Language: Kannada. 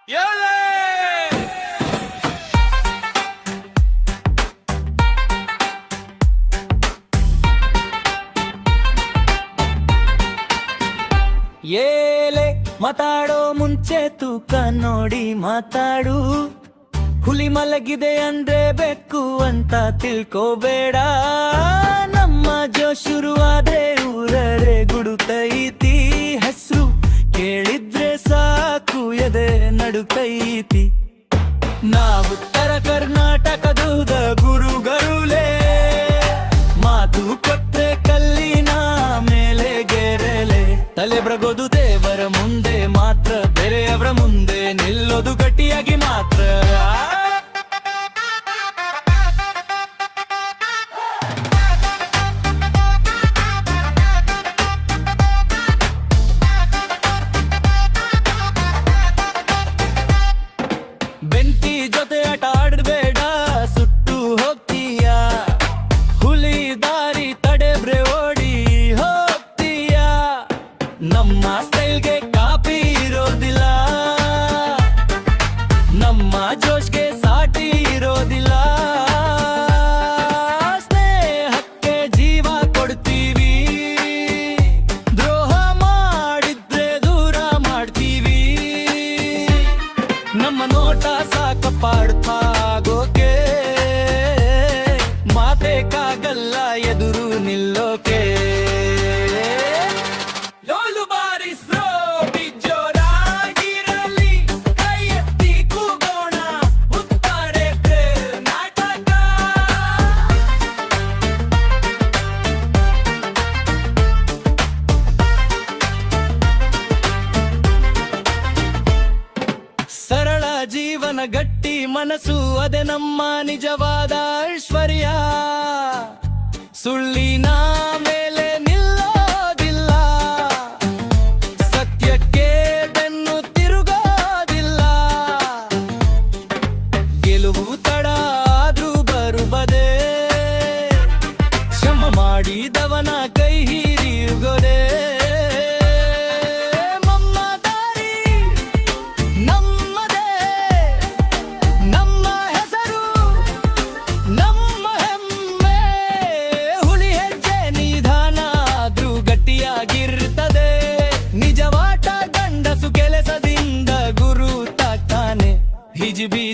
ಏಲೆ ಮಾತಾಡೋ ಮುಂಚೆ ತೂಕ ನೋಡಿ ಮಾತಾಡು. ಹುಲಿ ಮಲಗಿದೆ ಅಂದ್ರೆ ಬೇಕು ಅಂತ ತಿಳ್ಕೋಬೇಡ. ನಮ್ಮ ಜೋ ಶುರುವಾದ್ರೆ ಊರರೆ ಗುಡುತ್ತೈತಿ. ಹೆಸರು ಕೇಳಿದ್ರೆ ಸಾಕು ಎದೆ ನಡುತ್ತೈತಿ. ನಾವು ಉತ್ತರ ಕರ್ನಾಟಕದ ಗುರುಗರುಲೇ. ಮಾತು ಕೊಟ್ರೆ ಕಲ್ಲಿನ ಮೇಲೆ ಗೆರೆಲೆ. ತಲೆ ಬ್ರಗೋದು ದೇವರ ಮುಂದೆ ಮಾತ್ರ, ಬೇರೆಯವರ ಮುಂದೆ ನಿಲ್ಲೋದು ಗಟ್ಟಿಯಾಗಿ ಮಾತ್ರ. ಬೆಂಕಿ ಜೊತೆ ಆಟ ಆಡಬೇಡ, ಸುಟ್ಟು ಹೋಗ್ತೀಯ. ಹುಲಿ ದಾರಿ ತಡೆಬ್ರೆ ಓಡಿ ಹೋಗ್ತೀಯ. ನಮ್ಮ ಸ್ಟೈಲ್ಗೆ ಕಾಪಿ ಇರೋದಿಲ್ಲ, ನಮ್ಮ ಜೋಶ್ಗೆ ಸಾಟಿ ಇರೋದಿಲ್ಲ. ಸ್ನೇಹಕ್ಕೆ ಜೀವ ಕೊಡ್ತೀವಿ, ದ್ರೋಹ ಮಾಡಿದ್ರೆ ದೂರ ಮಾಡ್ತೀವಿ. ನಮ್ಮ ನೋಟ ಸಾಕಪ್ಪ ಅರ್ಥ ಆಗೋಕೆ, ಮಾತೇಕಾಗಲ್ಲ ಎದುರು ನಿಲ್ಲೋಕೆ. ಲೋಲು ಬಾರಿಸ್ರೋ ಬಿಜೋರಾಗಿರಲಿ, ಕೈ ಎತ್ತಿ ಕೂಗೋಣ ಉತ್ತರ ಕರ್ನಾಟಕ. ಸರಳ ಜೀವನ ಗಟ್ಟಿ ಮನಸ್ಸು, ಅದೇ ನಮ್ಮ ನಿಜವಾದ ಐಶ್ವರ್ಯ. ಸುಳ್ಳಿನ ಮೇಲೆ ನಿಲ್ಲೋದಿಲ್ಲ, ಸತ್ಯಕ್ಕೆ ಬೆನ್ನು ತಿರುಗೋದಿಲ್ಲ. ಗೆಲುವು ತಡ ಆದ್ರೂ ಬರುಬದೆ, ಶ್ರಮ ಮಾಡಿದವನ ಕೈ ಹಿರಿಯುಗೊದೆ. ನಿಜವಾಟ ಗಂಡಸು ಕೆಲಸದಿಂದ ಗುರು ತಾಗ್ತಾನೆ. ಹಿಜಿಬಿ